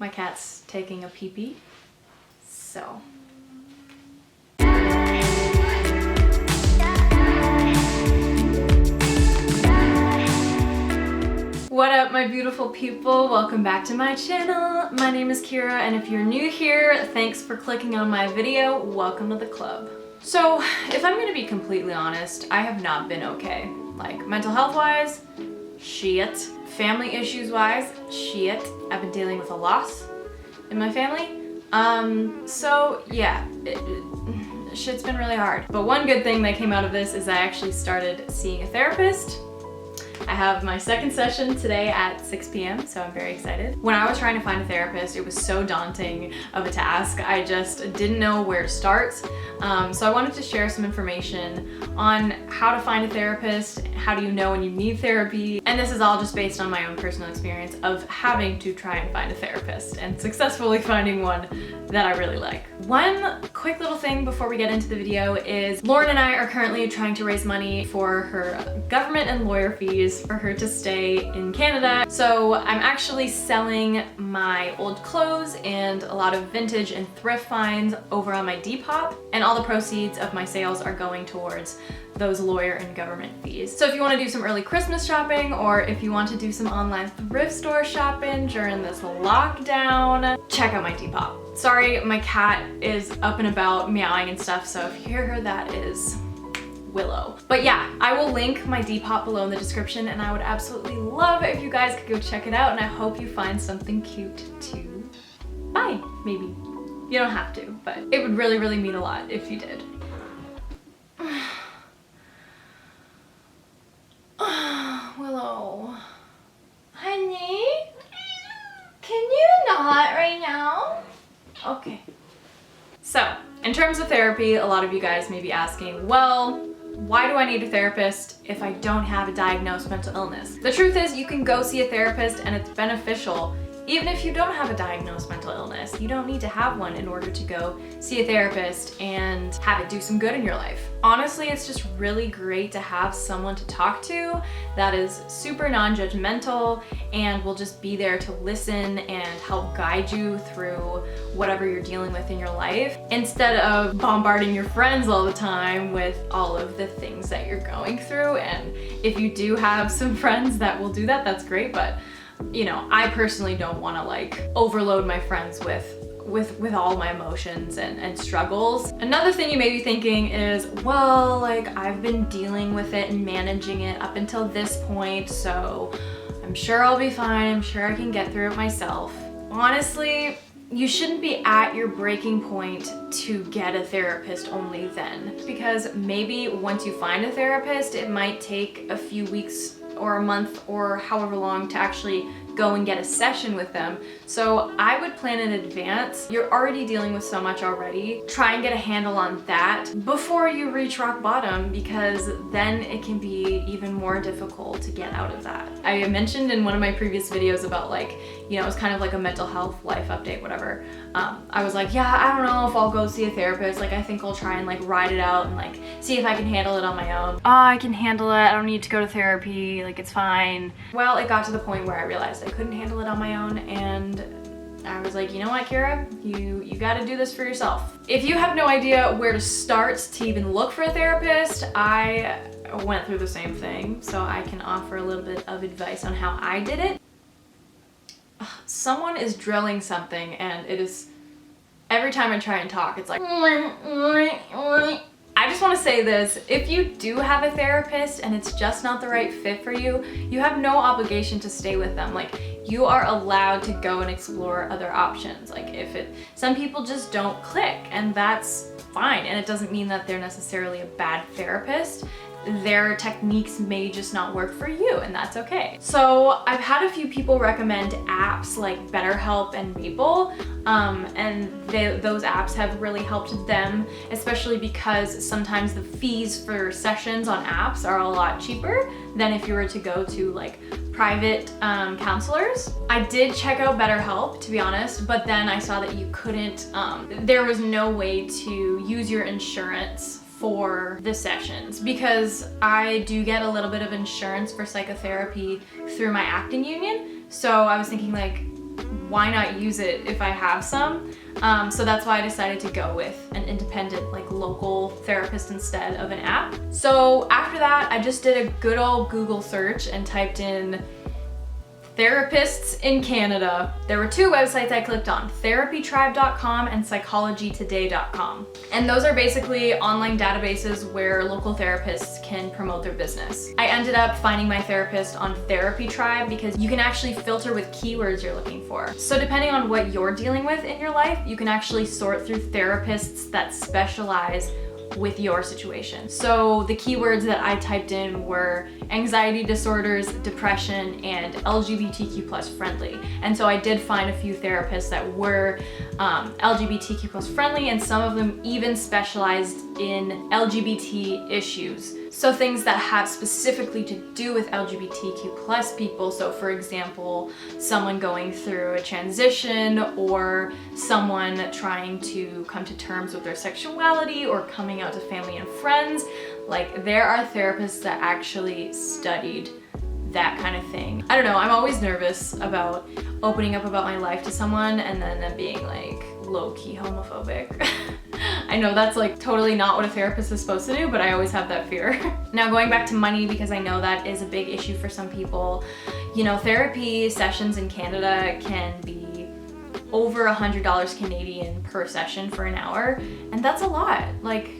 My cat's taking a pee-pee, so. What up, my beautiful people? Welcome back to my channel. My name is Kira, and if you're new here, thanks for clicking on my video. Welcome to the club. So, if I'm gonna be completely honest, I have not been okay. Like, mental health-wise, shit. Family issues-wise, shit. I've been dealing with a loss in my family. So yeah, shit's been really hard. But one good thing that came out of this is I actually started seeing a therapist. I have my second session today at 6 p.m, so I'm very excited. When I was trying to find a therapist, it was so daunting of a task. I just didn't know where to start. So I wanted to share some information on how to find a therapist, how do you know when you need therapy, and this is all just based on my own personal experience of having to try and find a therapist and successfully finding one that I really like. One quick little thing before we get into the video is Lauren and I are currently trying to raise money for her government and lawyer fees for her to stay in Canada. So I'm actually selling my old clothes and a lot of vintage and thrift finds over on my Depop, and all the proceeds of my sales are going towards those lawyer and government fees. So if you want to do some early Christmas shopping, or if you want to do some online thrift store shopping during this lockdown, check out my Depop. Sorry, my cat is up and about meowing and stuff, so if you hear her, that is Willow. But yeah, I will link my Depop below in the description, and I would absolutely love it if you guys could go check it out, and I hope you find something cute to buy, maybe. You don't have to, but it would really, really mean a lot if you did. Willow. Honey? Can you not right now? Okay. So, in terms of therapy, a lot of you guys may be asking, well, why do I need a therapist if I don't have a diagnosed mental illness? The truth is, you can go see a therapist and it's beneficial. Even if you don't have a diagnosed mental illness, you don't need to have one in order to go see a therapist and have it do some good in your life. Honestly, it's just really great to have someone to talk to that is super non-judgmental and will just be there to listen and help guide you through whatever you're dealing with in your life, instead of bombarding your friends all the time with all of the things that you're going through. And if you do have some friends that will do that, that's great, but you know, I personally don't want to like overload my friends with all my emotions and struggles. Another thing you may be thinking is, well, like, I've been dealing with it and managing it up until this point, so I'm sure I'll be fine. I'm sure I can get through it myself. Honestly, you shouldn't be at your breaking point to get a therapist only then, because maybe once you find a therapist, it might take a few weeks or a month or however long to actually go and get a session with them. So I would plan in advance. You're already dealing with so much already. Try and get a handle on that before you reach rock bottom, because then it can be even more difficult to get out of that. I mentioned in one of my previous videos about, like, you know, it's kind of like a mental health life update, whatever. I was like, yeah, I don't know if I'll go see a therapist. Like, I think I'll try and like ride it out and like see if I can handle it on my own. Oh, I can handle it. I don't need to go to therapy. Like, it's fine. Well, it got to the point where I realized I couldn't handle it on my own, and I was like, you know what, Kira, you gotta do this for yourself. If you have no idea where to start to even look for a therapist, I went through the same thing, so I can offer a little bit of advice on how I did it. Someone is drilling something, and it is, every time I try and talk, it's like, I just want to say this, if you do have a therapist and it's just not the right fit for you, you have no obligation to stay with them. Like, you are allowed to go and explore other options. Like, some people just don't click, and that's fine. And it doesn't mean that they're necessarily a bad therapist. Their techniques may just not work for you, and that's okay. So I've had a few people recommend apps like BetterHelp and Maple, and those apps have really helped them, especially because sometimes the fees for sessions on apps are a lot cheaper than if you were to go to like private counselors. I did check out BetterHelp, to be honest, but then I saw that you couldn't, there was no way to use your insurance for the sessions, because I do get a little bit of insurance for psychotherapy through my acting union. So I was thinking, like, why not use it if I have some? So that's why I decided to go with an independent, like local therapist instead of an app. So after that, I just did a good old Google search and typed in therapists in Canada. There were two websites I clicked on, therapytribe.com and psychologytoday.com. And those are basically online databases where local therapists can promote their business. I ended up finding my therapist on Therapy Tribe because you can actually filter with keywords you're looking for. So depending on what you're dealing with in your life, you can actually sort through therapists that specialize with your situation. So the keywords that I typed in were anxiety disorders, depression, and LGBTQ plus friendly. And so I did find a few therapists that were LGBTQ plus friendly, and some of them even specialized in LGBT issues. So things that have specifically to do with LGBTQ plus people. So for example, someone going through a transition or someone trying to come to terms with their sexuality or coming out to family and friends. Like there are therapists that actually studied that kind of thing. I don't know, I'm always nervous about opening up about my life to someone and then them being like low-key homophobic. I know that's like totally not what a therapist is supposed to do, but I always have that fear. Now going back to money, because I know that is a big issue for some people, you know, therapy sessions in Canada can be over $100 Canadian per session for an hour, and that's a lot. Like,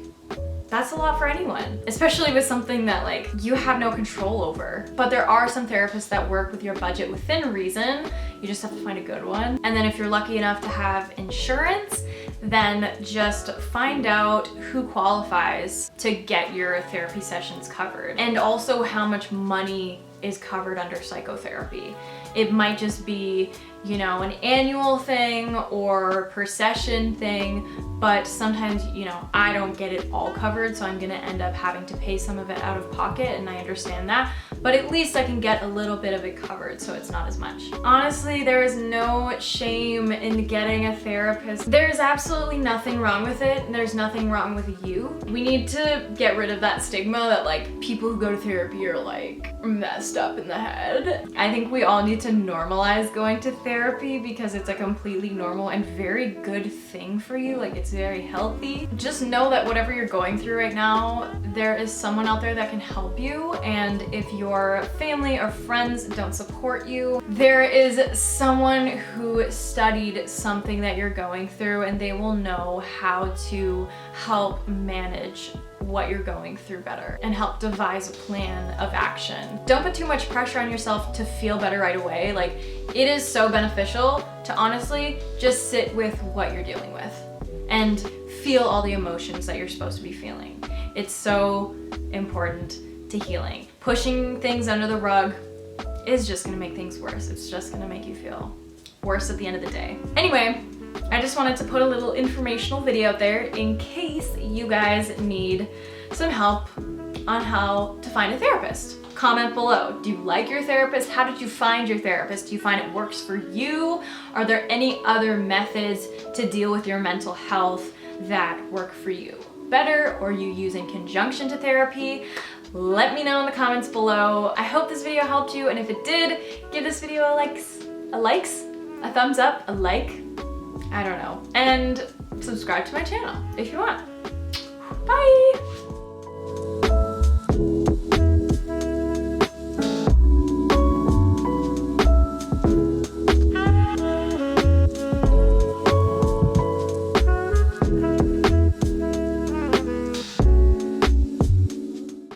that's a lot for anyone, especially with something that like you have no control over. But there are some therapists that work with your budget within reason. You just have to find a good one. And then if you're lucky enough to have insurance, then just find out who qualifies to get your therapy sessions covered, and also how much money is covered under psychotherapy. It might just be, you know, an annual thing or per session thing, but sometimes, you know, I don't get it all covered, so I'm gonna end up having to pay some of it out of pocket, and I understand that, but at least I can get a little bit of it covered, so it's not as much. Honestly, there is no shame in getting a therapist. There's absolutely nothing wrong with it, and there's nothing wrong with you. We need to get rid of that stigma that like people who go to therapy are like messed up in the head. I think we all need to normalize going to therapy because it's a completely normal and very good thing for you. Like, it's very healthy. Just know that whatever you're going through right now, there is someone out there that can help you, and if your family or friends don't support you, there is someone who studied something that you're going through, and they will know how to help manage what you're going through better and help devise a plan of action. Don't put too much pressure on yourself to feel better right away. Like, it is so beneficial to honestly just sit with what you're dealing with and feel all the emotions that you're supposed to be feeling. It's so important to healing. Pushing things under the rug is just gonna make things worse. It's just gonna make you feel worse at the end of the day. Anyway, I just wanted to put a little informational video out there in case you guys need some help on how to find a therapist. Comment below. Do you like your therapist? How did you find your therapist? Do you find it works for you? Are there any other methods to deal with your mental health that work for you better, or you use in conjunction to therapy? Let me know in the comments below. I hope this video helped you, and if it did, give this video a thumbs up, a like, I don't know, and subscribe to my channel if you want. Bye!